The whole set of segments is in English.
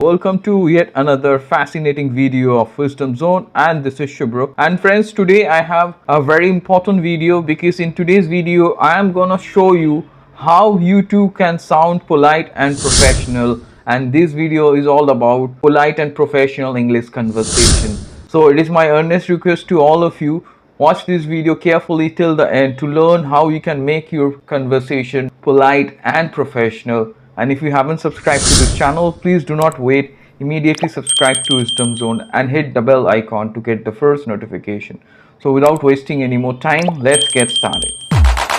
Welcome to yet another fascinating video of Wisdom Zone, and this is Shubro. And friends, today I have a very important video because in today's video I am gonna show you how you too can sound polite and professional, and this video is all about polite and professional English conversation. So it is my earnest request to all of you, watch this video carefully till the end to learn how you can make your conversation polite and professional. And if you haven't subscribed to this channel, please do not wait. Immediately subscribe to Wisdom Zone and hit the bell icon to get the first notification. So without wasting any more time, let's get started.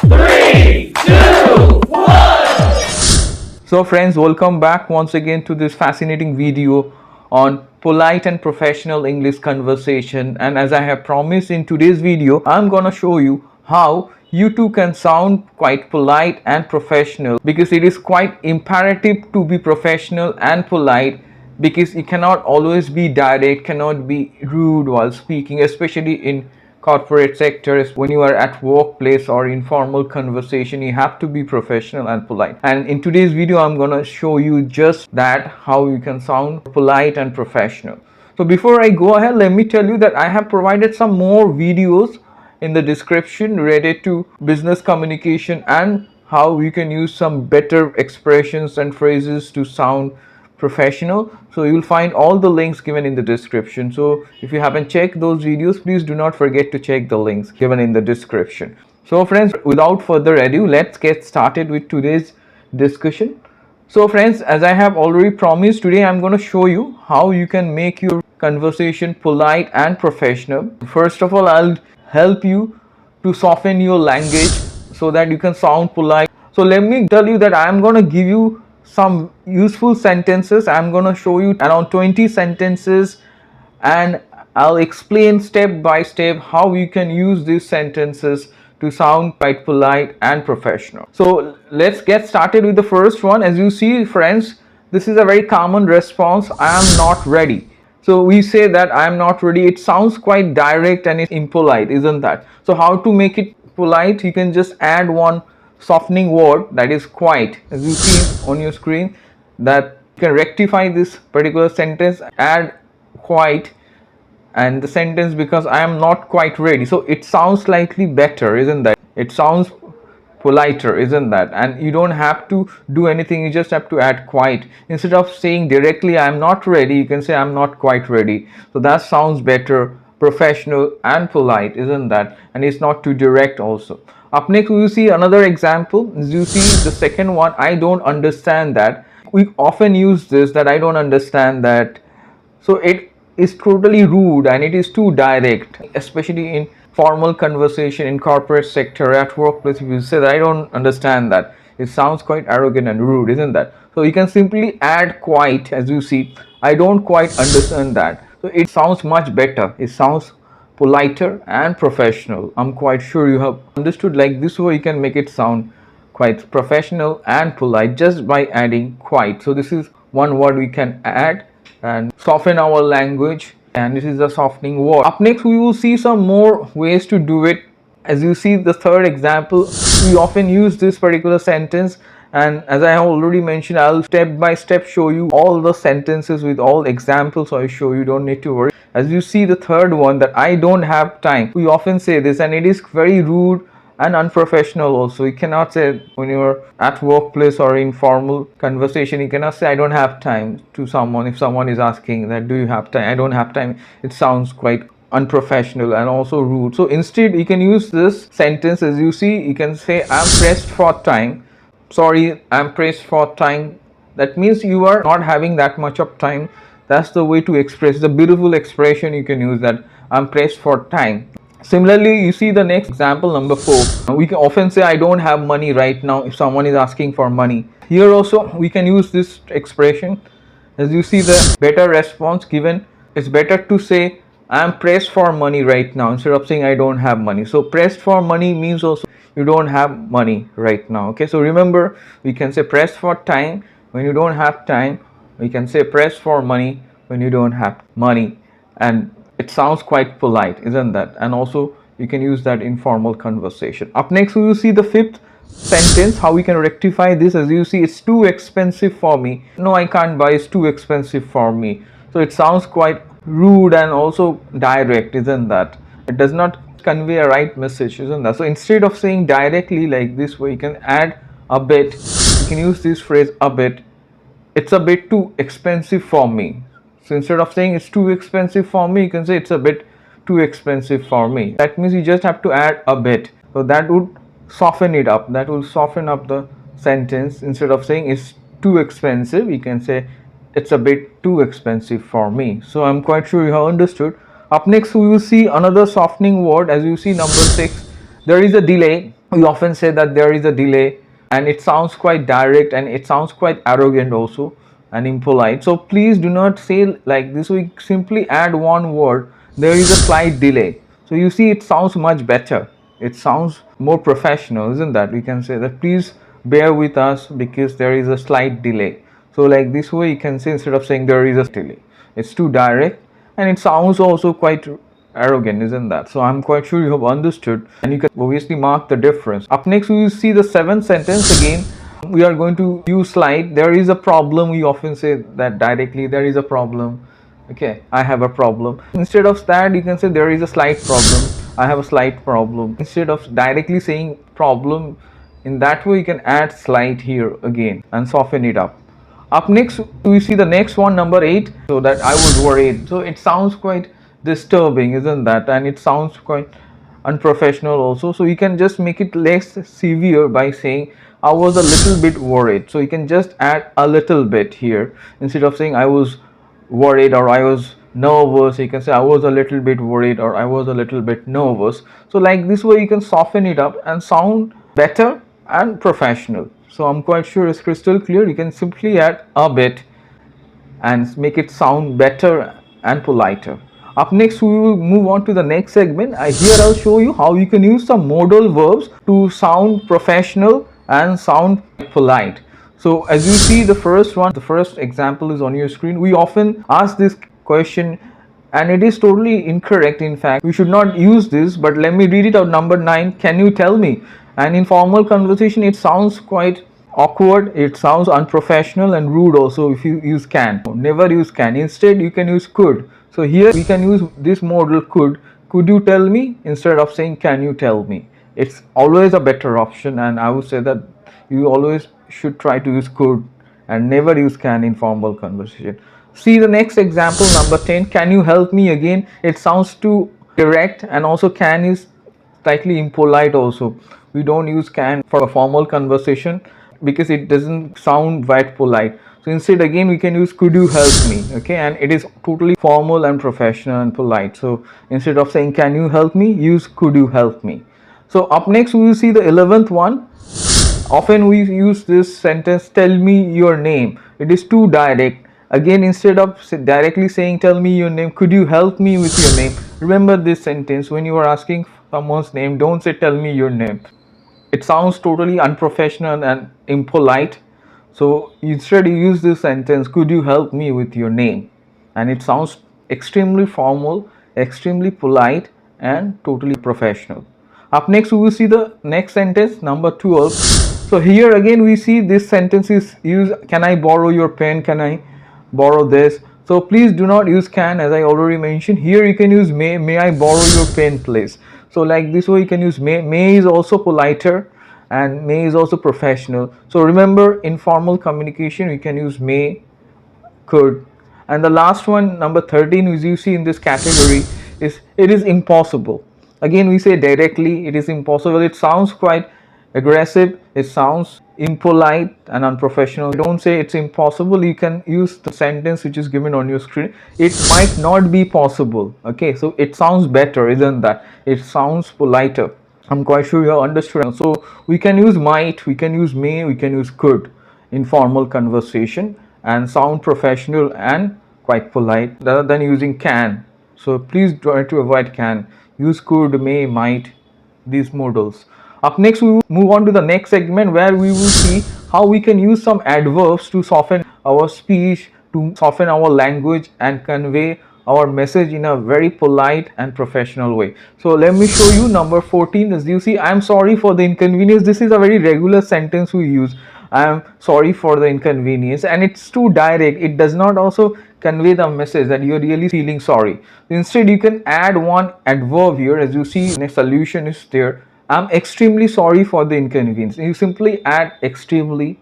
3, 2, 1. So friends, welcome back once again to this fascinating video on polite and professional English conversation. And as I have promised, in today's video, I'm gonna show you how you too can sound quite polite and professional, because it is quite imperative to be professional and polite, because you cannot always be direct, cannot be rude while speaking, especially in corporate sectors. When you are at workplace or informal conversation, you have to be professional and polite. And in today's video I'm going to show you just that, how you can sound polite and professional. So before I go ahead, let me tell you that I have provided some more videos in the description related to business communication and how you can use some better expressions and phrases to sound professional. So you'll find all the links given in the description. So if you haven't checked those videos, please do not forget to check the links given in the description. So friends, without further ado, let's get started with today's discussion. So friends, as I have already promised, today I'm going to show you how you can make your conversation polite and professional. First of all, I'll help you to soften your language so that you can sound polite. So let me tell you that I'm going to give you some useful sentences. I'm going to show you around 20 sentences, and I'll explain step by step how you can use these sentences to sound quite polite and professional. So let's get started with the first one. As you see, friends, this is a very common response: I am not ready. So we say that I am not ready. It sounds quite direct and it's impolite, isn't that? So how to make it polite? You can just add one softening word, that is quite. As you see on your screen, that you can rectify this particular sentence, add quite, and the sentence becomes I am not quite ready. So it sounds slightly better, isn't that? It sounds politer, isn't that? And you don't have to do anything, you just have to add quite. Instead of saying directly I am not ready, you can say I am not quite ready. So that sounds better, professional and polite, isn't that? And it's not too direct also. Up next we will see another example. As you see the second one, I don't understand that. We often use this, that I don't understand that. So it is totally rude and it is too direct, especially in formal conversation, in corporate sector, at workplace. If you say that I don't understand that, it sounds quite arrogant and rude, isn't that? So you can simply add quite. As you see, I don't quite understand that. So it sounds much better, it sounds politer and professional. I'm quite sure you have understood. Like this way you can make it sound quite professional and polite just by adding quite. So this is one word we can add and soften our language, and this is a softening word. Up next we will see some more ways to do it. As you see the third example, we often use this particular sentence, and as I have already mentioned, I'll step by step show you all the sentences with all examples, so I show you, don't need to worry. As you see the third one, that I don't have time, we often say this and it is very rude and unprofessional also. You cannot say, when you're at workplace or informal conversation, you cannot say I don't have time to someone. If someone is asking that do you have time, I don't have time, it sounds quite unprofessional and also rude. So instead you can use this sentence. As you see, you can say I'm pressed for time. Sorry, I'm pressed for time. That means you are not having that much of time. That's the way to express, the beautiful expression you can use, that I'm pressed for time. Similarly, you see the next example, number 4. We can often say I don't have money right now if someone is asking for money. Here also we can use this expression. As you see the better response given, it's better to say I am pressed for money right now instead of saying I don't have money. So pressed for money means also you don't have money right now. Okay, so remember, we can say pressed for time when you don't have time. We can say pressed for money when you don't have money, and it sounds quite polite, isn't that? And also you can use that in formal conversation. Up next we will see the fifth sentence, how we can rectify this. As you see, it's too expensive for me. No, I can't buy, it's too expensive for me. So it sounds quite rude and also direct, isn't that? It does not convey a right message, isn't that? So instead of saying directly like this way, you can add a bit. You can use this phrase a bit. It's a bit too expensive for me. So instead of saying it's too expensive for me, you can say it's a bit too expensive for me. That means you just have to add a bit. So that would soften it up. That will soften up the sentence. Instead of saying it's too expensive, you can say it's a bit too expensive for me. So I'm quite sure you have understood. Up next, we will see another softening word. As you see, number 6, there is a delay. We often say that there is a delay, and it sounds quite direct and it sounds quite arrogant also and impolite. So please do not say like this. We simply add one word, there is a slight delay. So you see, it sounds much better. It sounds more professional, isn't that? We can say that please bear with us because there is a slight delay. So like this way you can say, instead of saying there is a delay, it's too direct and it sounds also quite arrogant, isn't that? So I'm quite sure you have understood, and you can obviously mark the difference. Up next, we will see the 7th sentence. Again, we are going to use slight. There is a problem. We often say that directly, there is a problem. Okay, I have a problem. Instead of that, you can say there is a slight problem. I have a slight problem. Instead of directly saying problem, in that way you can add slight here again and soften it up. Up next, we see the next one, number 8. So that I was worried. So it sounds quite disturbing, isn't that? And it sounds quite unprofessional also. So you can just make it less severe by saying I was a little bit worried. So you can just add a little bit here. Instead of saying I was worried or I was nervous, you can say I was a little bit worried or I was a little bit nervous. So like this way you can soften it up and sound better and professional. So I'm quite sure it's crystal clear. You can simply add a bit and make it sound better and politer. Up next, we will move on to the next segment. Here I'll show you how you can use some modal verbs to sound professional and sound polite. So as you see, the first example is on your screen. We often ask this question and it is totally incorrect. In fact, we should not use this, but let me read it out. Number 9, can you tell me? And in formal conversation, it sounds quite awkward, it sounds unprofessional and rude also if you use can. Never use can. Instead, you can use could. So here we can use this modal could. Could you tell me? Instead of saying can you tell me. It's always a better option, and I would say that you always should try to use could and never use can in formal conversation. See the next example, number 10. Can you help me? Again, it sounds too direct, and also can is slightly impolite also. We don't use can for a formal conversation because it doesn't sound quite polite. So instead, again, we can use could you help me? Okay, and it is totally formal and professional and polite. So instead of saying can you help me, use could you help me. So up next, we will see the 11th one. Often we use this sentence, tell me your name. It is too direct. Again, instead of directly saying tell me your name, could you help me with your name? Remember this sentence, when you are asking someone's name, don't say tell me your name. It sounds totally unprofessional and impolite. So instead you use this sentence, could you help me with your name? And it sounds extremely formal, extremely polite and totally professional. Up next, we will see the next sentence, number 12. So here again we see this sentence is used, can I borrow your pen? Can I borrow this? So please do not use can, as I already mentioned. Here you can use may I borrow your pen please? So like this way you can use may is also politer and may is also professional. So remember, in formal communication we can use may, could. And the last one, number 13, as you see in this category, is it is impossible. Again we say directly, it is impossible. It sounds quite aggressive, it sounds impolite and unprofessional. Don't say it's impossible. You can use the sentence which is given on your screen, it might not be possible. Okay, so it sounds better, isn't that? It sounds politer. I'm quite sure you have understood. So we can use might, we can use may, we can use could in formal conversation and sound professional and quite polite, rather than using can. So please try to avoid can. Use could, may, might, these modals. Up next, we will move on to the next segment where we will see how we can use some adverbs to soften our speech, to soften our language and convey our message in a very polite and professional way. So let me show you number 14. As you see, I am sorry for the inconvenience. This is a very regular sentence we use. I am sorry for the inconvenience, and it's too direct. It does not also convey the message that you're really feeling sorry. Instead, you can add one adverb here. As you see, the solution is there. I'm extremely sorry for the inconvenience. You simply add extremely.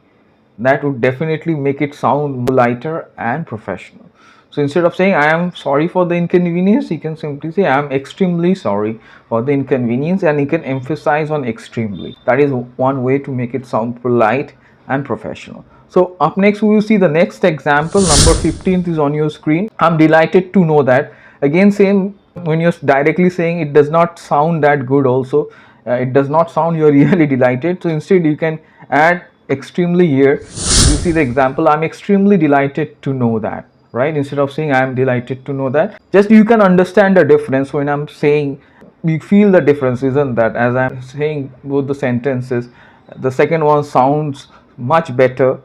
That would definitely make it sound lighter and professional. So instead of saying I am sorry for the inconvenience, you can simply say I am extremely sorry for the inconvenience, and you can emphasize on extremely. That is one way to make it sound polite and professional. So up next we will see the next example. Number 15 is on your screen. I'm delighted to know that. Again, same, when you're directly saying, it does not sound that good also. It does not sound you're really delighted. So instead you can add extremely here. You see the example, I'm extremely delighted to know that, right? Instead of saying I am delighted to know that, just you can understand the difference when I'm saying. You feel the difference, isn't that? As I'm saying both the sentences, the second one sounds much better,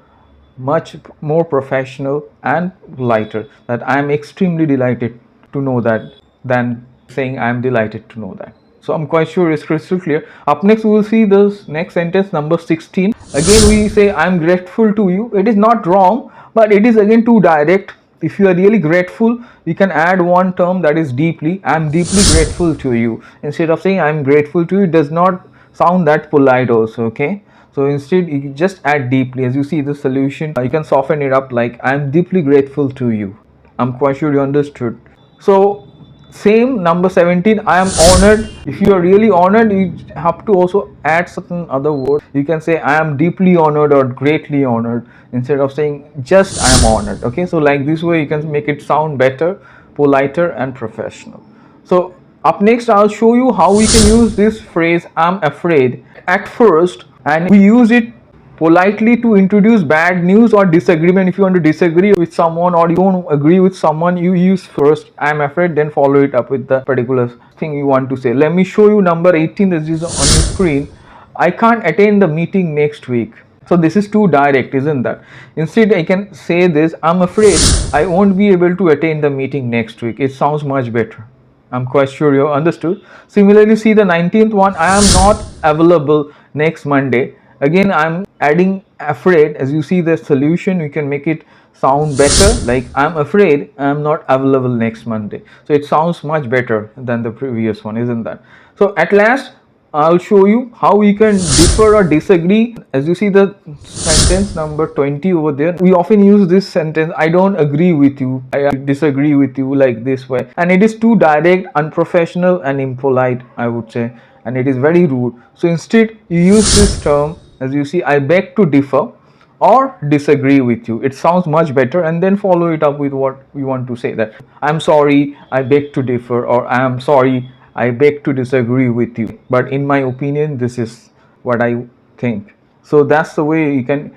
much more professional and lighter, that I am extremely delighted to know that, than saying I am delighted to know that. So I'm quite sure it's crystal clear. Up next we will see this next sentence, number 16. Again we say I'm grateful to you. It is not wrong, but it is again too direct. If you are really grateful, you can add one term, that is deeply. I'm deeply grateful to you. Instead of saying I'm grateful to you, it does not sound that polite also, okay? So instead you just add deeply. As you see the solution, you can soften it up like I'm deeply grateful to you. I'm quite sure you understood. So same, number 17, I am honored. If you are really honored, you have to also add certain other words. You can say I am deeply honored or greatly honored, instead of saying just I am honored. Okay, so like this way you can make it sound better, politer and professional. So up next I'll show you how we can use this phrase I'm afraid at first, and we use it politely to introduce bad news or disagreement. If you want to disagree with someone or you don't agree with someone, you use first I'm afraid, then follow it up with the particular thing you want to say. Let me show you number 18. This is on your screen. I can't attend the meeting next week. So this is too direct, isn't that? Instead I can say this, I'm afraid I won't be able to attend the meeting next week. It sounds much better. I'm quite sure you understood. Similarly, see the 19th one, I am not available next Monday. Again, I'm adding afraid. As you see the solution, you can make it sound better, like I'm afraid I'm not available next Monday. So it sounds much better than the previous one, isn't that? So at last, I'll show you how we can differ or disagree. As you see the sentence number 20 over there, we often use this sentence, I don't agree with you, I disagree with you, like this way. And it is too direct, unprofessional and impolite, I would say. And it is very rude. So instead you use this term, as you see, I beg to differ or disagree with you. It sounds much better, and then follow it up with what we want to say, that I'm sorry, I beg to differ, or I am sorry, I beg to disagree with you, but in my opinion this is what I think. So that's the way you can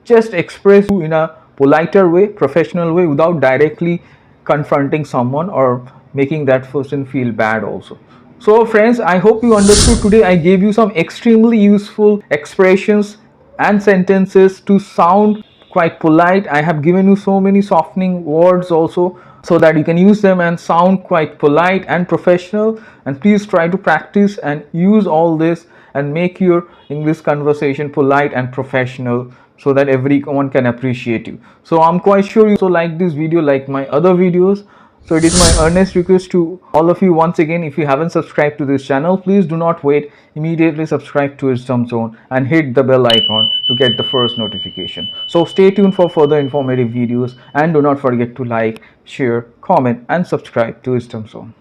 just express in a politer way, professional way, without directly confronting someone or making that person feel bad also. So friends, I hope you understood. Today I gave you some extremely useful expressions and sentences to sound quite polite. I have given you so many softening words also, so that you can use them and sound quite polite and professional. And please try to practice and use all this and make your English conversation polite and professional, so that everyone can appreciate you. So I'm quite sure you also like this video like my other videos. So it is my earnest request to all of you once again, if you haven't subscribed to this channel, please do not wait, immediately subscribe to Wisdom Zone and hit the bell icon to get the first notification. So stay tuned for further informative videos, and do not forget to like, share, comment and subscribe to Wisdom Zone.